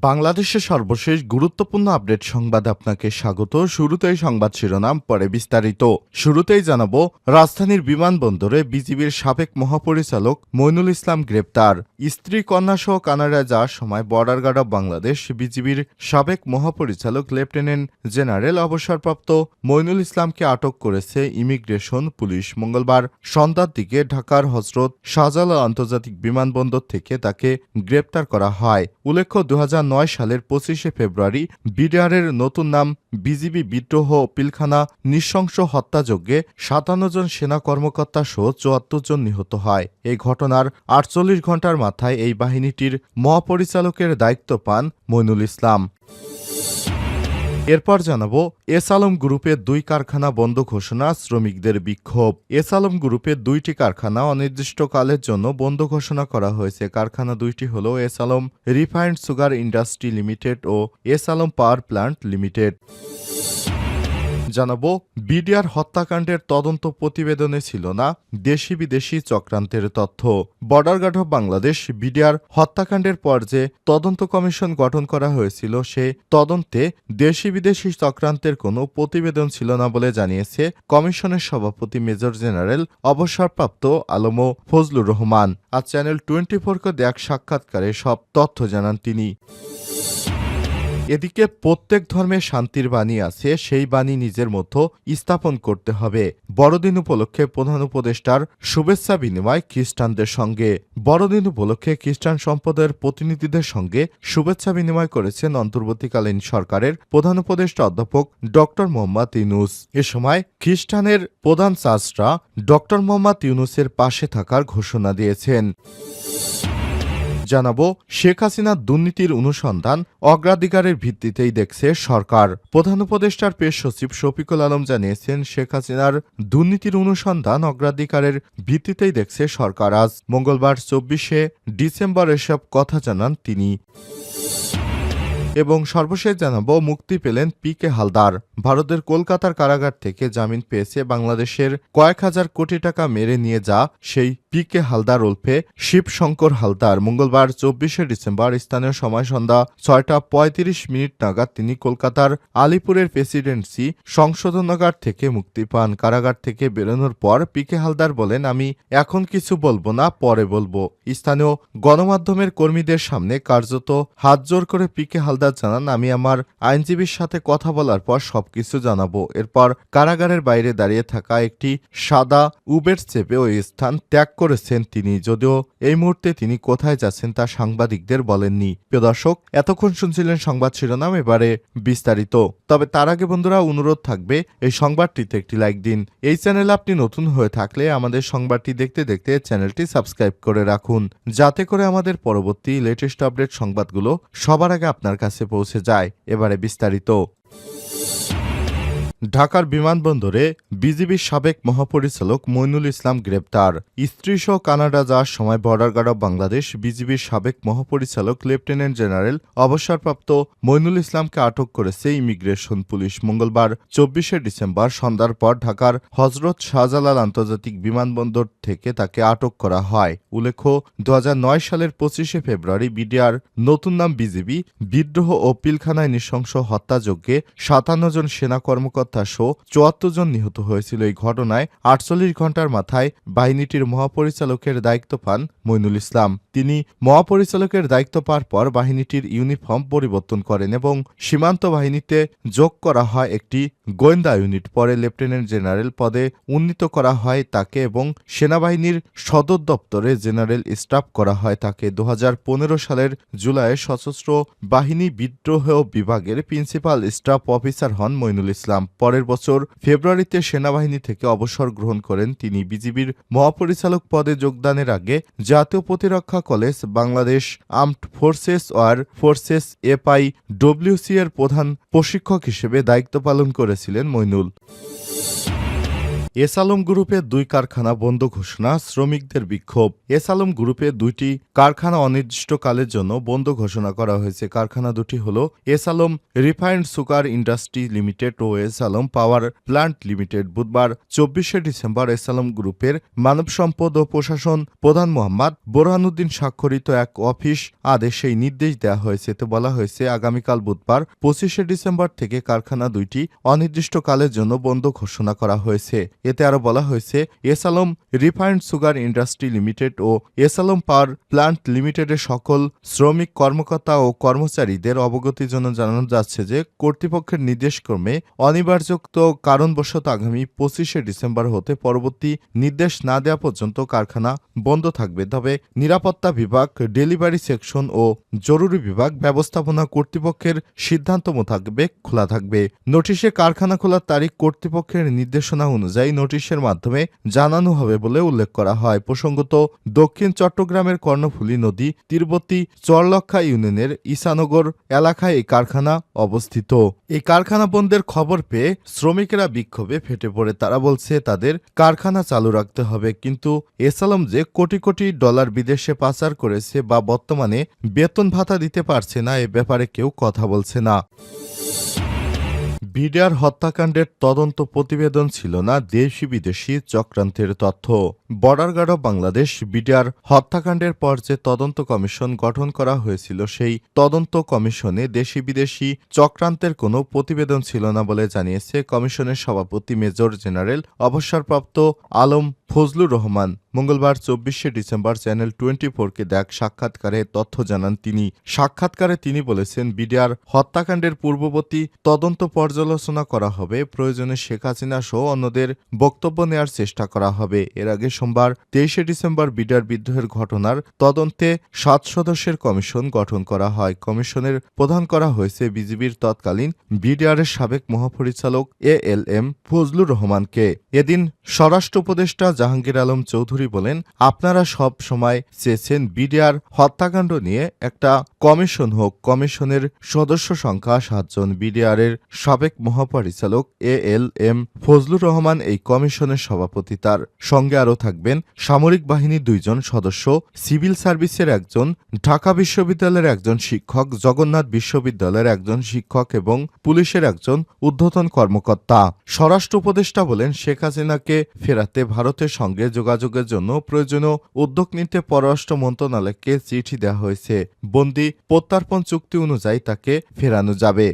বাংলাদেশের সর্বশেষ গুরুত্বপূর্ণ আপডেট সংবাদে আপনাকে স্বাগত। শুরুতেই সংবাদ শিরোনাম, পরে বিস্তারিত। শুরুতেই জানাবো, রাজধানীর বিমানবন্দরে বিজিবির সাবেক মহাপরিচালক মইনুল ইসলাম গ্রেপ্তার। স্ত্রী কন্যাসহ কানাডায় যাওয়ার সময় বর্ডার গার্ড অব বাংলাদেশ বিজিবির সাবেক মহাপরিচালক লেফটেন্যান্ট জেনারেল অবসরপ্রাপ্ত মইনুল ইসলামকে আটক করেছে ইমিগ্রেশন পুলিশ। মঙ্গলবার সন্ধ্যার দিকে ঢাকার হজরত শাহজালাল আন্তর্জাতিক বিমানবন্দর থেকে তাকে গ্রেপ্তার করা হয়। উল্লেখ্য, 2009 সালের 25শে ফেব্রুয়ারি বিডিআরের নতুন নাম বিজিবি বিদ্রোহ পিলখানা নৃশংস হত্যাযজ্ঞে 57 জন সেনা কর্মকর্তা সহ 74 জন নিহত হয়। এই ঘটনার 48 ঘণ্টার মাথায় এই বাহিনীটির মহাপরিচালকের দায়িত্ব পান মইনুল ইসলাম। এরপর জানাবো, এস আলম গ্রুপের 2 কারখানা বন্ধ ঘোষণা, শ্রমিকদের বিক্ষোভ। এস আলম গ্রুপের 2টি কারখানা অনির্দিষ্টকালের জন্য বন্ধ ঘোষণা করা হয়েছে। কারখানা 2টি হল S Alam refined sugar industry limited ও S Alam power plant limited. জানাবো, বিডিআর হত্যাকাণ্ডের তদন্ত প্রতিবেদনে ছিল না দেশি বিদেশি চক্রান্তের তথ্য। Border guard of Bangladesh BDR হত্যাকাণ্ডের পর যে তদন্ত কমিশন গঠন করা হয়েছিল, সে তদন্তে দেশি বিদেশি চক্রান্তের কোনো প্রতিবেদন ছিল না বলে জানিয়েছে কমিশনের সভাপতি মেজর জেনারেল অবসরপ্রাপ্ত আলম ফজলুর রহমান। আজ চ্যানেল 24কে দেয়া এক সাক্ষাৎকারে সব তথ্য জানান তিনি। এদিকে প্রত্যেক ধর্মে শান্তির বাণী আছে, সেই বাণী নিজের মধ্যে স্থাপন করতে হবে। বড়দিন উপলক্ষে প্রধান উপদেষ্টার শুভেচ্ছা বিনিময় খ্রিস্টানদের সঙ্গে। বড়দিন উপলক্ষে খ্রিস্টান সম্প্রদায়ের প্রতিনিধিদের সঙ্গে শুভেচ্ছা বিনিময় করেছেন অন্তর্বর্তীকালীন সরকারের প্রধান উপদেষ্টা অধ্যাপক ড মোহাম্মদ ইউনূস। এ সময় খ্রিস্টানের প্রধান চার্চরা ড মোহাম্মদ ইউনূসের পাশে থাকার ঘোষণা দিয়েছেন। জানাবো, শেখ হাসিনার দুর্নীতির অনুসন্ধান অগ্রাধিকারের ভিত্তিতেই দেখছে সরকার। প্রধান উপদেষ্টার প্রেস সচিব শফিকুল আলম জানিয়েছেন, শেখ হাসিনার দুর্নীতির অনুসন্ধান অগ্রাধিকারের ভিত্তিতেই দেখছে সরকার। আজ মঙ্গলবার 24শে ডিসেম্বর এসব কথা জানান তিনি। এবং সর্বশেষ জানাবো, মুক্তি পেলেন পি.কে. হালদার। ভারতের কলকাতার কারাগার থেকে জামিন পেয়েছে বাংলাদেশের কয়েক হাজার কোটি টাকা মেরে নিয়ে যা সেই পি.কে. হালদার ওরফে শিবশঙ্কর হালদার। মঙ্গলবার 24শে ডিসেম্বর স্থানীয় সময় সন্ধ্যা 6টা 35 নাগাদ তিনি কলকাতার আলিপুরের প্রেসিডেন্সি সংশোধনাগার থেকে মুক্তি পান। কারাগার থেকে বেরোনোর পর পি.কে. হালদার বলেন, আমি এখন কিছু বলবো না, পরে বলবো। স্থানীয় গণমাধ্যমের কর্মীদের সামনে কার্যত হাত জোর করে পি.কে. হালদার জানান, আমি আমার আইনজীবীর সাথে কথা বলার পর সবকিছু জানাবো। এরপর কারাগারের বাইরে দাঁড়িয়ে থাকা একটি সাদা উবের চেপে ওই স্থান ত্যাগ করেছেন তিনি। যদিও এই মুহূর্তে তিনি কোথায় যাচ্ছেন তা সাংবাদিকদের বলেননি। প্রিয় দর্শক, এতক্ষণ শুনছিলেন সংবাদ শিরোনাম, এবারে বিস্তারিত। তবে তার আগে বন্ধুরা, অনুরোধ থাকবে এই সংবাদটিতে একটি লাইক দিন। এই চ্যানেলে আপনি নতুন হয়ে থাকলে আমাদের সংবাদটি দেখতে দেখতে চ্যানেলটি সাবস্ক্রাইব করে রাখুন, যাতে করে আমাদের পরবর্তী লেটেস্ট আপডেট সংবাদগুলো সবার আগে আপনার কাছে পৌঁছে যায়। এবারে বিস্তারিত। ঢাকার বিমানবন্দরে বিজিবির সাবেক মহাপরিচালক মইনুল ইসলাম গ্রেপ্তার। স্ত্রীসহ কানাডা যাওয়ার সময় বর্ডার গার্ড অব বাংলাদেশ বিজিবির সাবেক মহাপরিচালক লেফটেন্যান্ট জেনারেল অবসরপ্রাপ্ত মইনুল ইসলামকে আটক করেছে ইমিগ্রেশন পুলিশ। মঙ্গলবার 24শে ডিসেম্বর সন্ধ্যার পর ঢাকার হজরত শাহজালাল আন্তর্জাতিক বিমানবন্দর থেকে তাকে আটক করা হয়। উল্লেখ্য, 2009 সালের 25শে ফেব্রুয়ারি বিডিআর নতুন নাম বিজিবি বিদ্রোহ ও পিলখানায় নৃশংস হত্যাযজ্ঞে 57 জন সেনা কর্মকর্তা সহ 74 জন নিহত হয়েছিল। এই ঘটনায় 48 ঘণ্টার মাথায় বাহিনীটির মহাপরিচালকের দায়িত্ব পান মইনুল ইসলাম। তিনি মহাপরিচালকের দায়িত্ব পাওয়ার পর বাহিনীটির ইউনিফর্ম পরিবর্তন করেন এবং সীমান্ত বাহিনীতে যোগ করা হয় একটি গোয়েন্দা ইউনিট। পরে লেফটেন্যান্ট জেনারেল পদে উন্নীত করা হয় তাকে এবং সেনাবাহিনীর সদর দপ্তরে জেনারেল স্টাফ করা হয় তাকে। 2015 সালের জুলাইয়ে সশস্ত্র বাহিনী বিদ্রোহ বিভাগের প্রিন্সিপাল স্টাফ অফিসার হন মইনুল ইসলাম। পরের বছর ফেব্রুয়ারিতে সেনাবাহিনী থেকে অবসর গ্রহণ করেন তিনি। বিজিবির মহাপরিচালক পদে যোগদানের আগে জাতীয় প্রতিরক্ষা college, Bangladesh armed forces war forces FIWC এর প্রধান প্রশিক্ষক হিসেবে দায়িত্ব পালন করেছিলেন মইনুল। এস আলম গ্রুপের 2 কারখানা বন্ধ ঘোষণা, শ্রমিকদের বিক্ষোভ। এস আলম গ্রুপের 2টি কারখানা অনির্দিষ্টকালের জন্য বন্ধ ঘোষণা করা হয়েছে। কারখানা দুটি হল S Alam refined sugar industry limited ও S Alam power plant limited. বুধবার 24শে ডিসেম্বর এস আলম গ্রুপের মানব সম্পদ ও প্রশাসন প্রধান মোহাম্মদ বোরহানুদ্দিন স্বাক্ষরিত এক অফিস আদেশে এই নির্দেশ দেওয়া হয়েছে। এতে বলা হয়েছে, আগামীকাল বুধবার 25শে ডিসেম্বর থেকে কারখানা দুইটি অনির্দিষ্টকালের জন্য বন্ধ ঘোষণা করা হয়েছে। এতে আরও বলা হয়েছে, S Alam refined sugar industry limited ও এস আলম পাওয়ার প্ল্যান্ট লিমিটেডের সকল শ্রমিক কর্মকর্তা ও কর্মচারীদের অবগতির জন্য জানানো যাচ্ছে যে কর্তৃপক্ষের নির্দেশক্রমে অনিবার্যত কারণবশত আগামী 25শে ডিসেম্বর হতে পরবর্তী নির্দেশ না দেওয়া পর্যন্ত কারখানা বন্ধ থাকবে। তবে নিরাপত্তা বিভাগ, ডেলিভারি সেকশন ও জরুরি বিভাগ ব্যবস্থাপনা কর্তৃপক্ষের সিদ্ধান্ত মোতাবেক খোলা থাকবে। নোটিশে কারখানা খোলার তারিখ কর্তৃপক্ষের নির্দেশনা অনুযায়ী নোটিশের মাধ্যমে জানানো হবে বলে উল্লেখ করা হয়। প্রসঙ্গত, দক্ষিণ চট্টগ্রামের কর্ণফুলী নদী তীরবর্তী চরলক্ষা ইউনিয়নের ঈশানগর এলাকায় এই কারখানা অবস্থিত। এই কারখানা বন্ধের খবর পেয়ে শ্রমিকেরা বিক্ষোভে ফেটে পড়ে। তারা বলছে, তাদের কারখানা চালু রাখতে হবে, কিন্তু এস আলম যে কোটি কোটি ডলার বিদেশে পাচার করেছে বা বর্তমানে বেতন ভাতা দিতে পারছে না, এ ব্যাপারে কেউ কথা বলছে না। বিডিআর হত্যাকাণ্ডের তদন্ত প্রতিবেদন ছিল না দেশি বিদেশি চক্রান্তের তথ্য। Border guard of Bangladesh BDR হত্যাকাণ্ডের পর যে তদন্ত কমিশন গঠন করা হয়েছিল, সেই তদন্ত কমিশনে দেশি বিদেশি চক্রান্তের কোনো প্রতিবেদন ছিল না বলে জানিয়েছে কমিশনের সভাপতি মেজর জেনারেল অবসরপ্রাপ্ত আলম ফজলুর রহমান। মঙ্গলবার 24শে ডিসেম্বর চ্যানেল 24-কে দেখ সাক্ষাৎকারে তথ্য জানান তিনি। সাক্ষাৎকারে তিনি বলেছেন, বিডিআর হত্যাকাণ্ডের পূর্ববর্তী তদন্ত পর্যালোচনা করা হবে, প্রয়োজনে শেখ হাসিনা সহ অন্যদের বক্তব্য নেয়ার চেষ্টা করা হবে। এর আগে সোমবার 23শে ডিসেম্বর বিডিআর বিদ্রোহের ঘটনার তদন্তে 7 সদস্যের কমিশন গঠন করা হয়। কমিশনের প্রধান করা হয়েছে বিজিবির তৎকালীন বিডিআরের সাবেক মহাপরিচালক ALM ফজলুর রহমানকে। এদিন স্বরাষ্ট্র উপদেষ্টা জাহাঙ্গীর আলম চৌধুরী বলেন, আপনারা সব সময় চেয়েছেন বিডিআর হত্যাকাণ্ড নিয়ে একটা কমিশন হোক। কমিশনের সদস্য সংখ্যা 7 জন। বিডিআরের সাবেক মহাপরিচালক ALM ফজলুর রহমান এই কমিশনের সভাপতি। তার সঙ্গে আরও থাকবেন সামরিক বাহিনীর 2 জন সদস্য, সিভিল সার্ভিসের 1 জন, ঢাকা বিশ্ববিদ্যালয়ের 1 জন শিক্ষক, জগন্নাথ বিশ্ববিদ্যালয়ের 1 জন শিক্ষক এবং পুলিশের 1 জন ঊর্ধ্বতন কর্মকর্তা। স্বরাষ্ট্র উপদেষ্টা বলেন, শেখ হাসিনাকে ফেরাতে ভারতের সঙ্গে যোগাযোগের জন্য প্রয়োজনীয় উদ্যোগ নিতে পররাষ্ট্র মন্ত্রণালয়কে চিঠি দেওয়া হয়েছে। বন্দি প্রত্যর্পণ চুক্তি অনুযায়ী তাকে ফেরানো যাবে।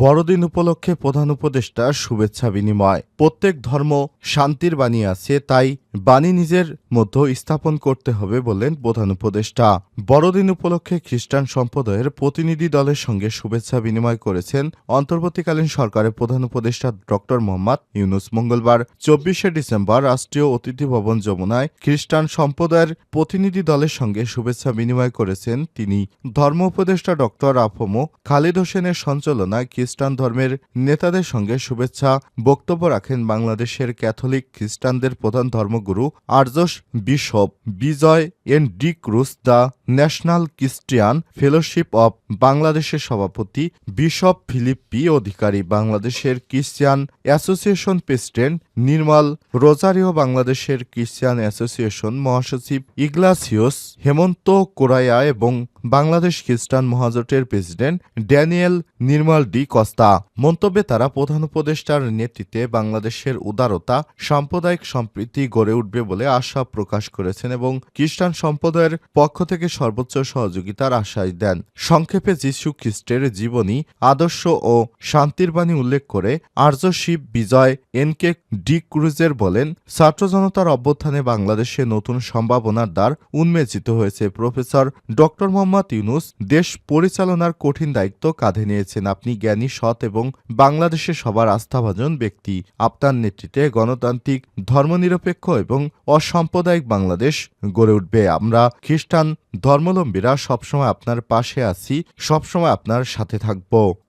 বড়দিন উপলক্ষে প্রধান উপদেষ্টার শুভেচ্ছা বিনিময়। প্রত্যেক ধর্ম শান্তির বাণী আছে, তাই বাণী নিজের মধ্যে স্থাপন করতে হবে বললেন প্রধান উপদেষ্টা। বড়দিন উপলক্ষে খ্রিস্টান সম্প্রদায়ের প্রতিনিধি দলের সঙ্গে শুভেচ্ছা বিনিময় করেছেন অন্তর্বর্তীকালীন সরকারের প্রধান উপদেষ্টা ডক্টর মোহাম্মদ ইউনূস। মঙ্গলবার 24শে ডিসেম্বর রাষ্ট্রীয় অতিথি ভবন যমুনায় খ্রিস্টান সম্প্রদায়ের প্রতিনিধি দলের সঙ্গে শুভেচ্ছা বিনিময় করেছেন তিনি। ধর্ম উপদেষ্টা ডক্টর আফম খালিদ হোসেনের সঞ্চালনায় খ্রিস্টান ধর্মের নেতাদের সঙ্গে শুভেচ্ছা বক্তব্য রাখেন বাংলাদেশের ক্যাথলিক খ্রিস্টানদের প্রধান ধর্মগুরু archbishop bishop Bijoy N D'Cruz, the national Christian fellowship of বাংলাদেশের সভাপতি বিশপ ফিলিপ পি অধিকারী, বাংলাদেশের Christian association president Nirmal Rozario, বাংলাদেশের ক্রিশ্চিয়ান অ্যাসোসিয়েশন মহাসচিব ইগনাসিয়াস হেমন্ত কোরায়া এবং বাংলাদেশ খ্রিস্টান মহাজোটের president Daniel Nirmal D'Costa. মন্তব্যে তারা প্রধান উপদেষ্টার নেতৃত্বে বাংলাদেশের উদারতা, সাম্প্রদায়িক সম্প্রীতি গড়ে উঠবে বলে আশা প্রকাশ করেছেন এবং খ্রিস্টান সম্প্রদায়ের পক্ষ থেকে সর্বোচ্চ সহযোগিতার আশ্বাস দেন। সংক্ষেপে যীশু খ্রিস্টের জীবনী, আদর্শ ও শান্তির বাণী উল্লেখ করে আর্চবিশপ বিজয় এন.কে. ডি ক্রুজের বলেন, ছাত্র জনতার অভ্যুত্থানে বাংলাদেশে নতুন সম্ভাবনার দ্বার উন্মেচিত হয়েছে। প্রফেসর ডক্টর মোহাম্মদ ইউনূস দেশ পরিচালনার কঠিন দায়িত্ব কাঁধে নিয়েছেন। আপনি জ্ঞানী, সৎ এবং বাংলাদেশের সবার আস্থাভাজন ব্যক্তি। আপনার নেতৃত্বে গণতান্ত্রিক, ধর্মনিরপেক্ষ এবং অসাম্প্রদায়িক বাংলাদেশ গড়ে উঠবে। আমরা খ্রিস্টান ধর্মাবলম্বীরা সবসময় আপনার পাশে আছি, সবসময় আপনার সাথে থাকব।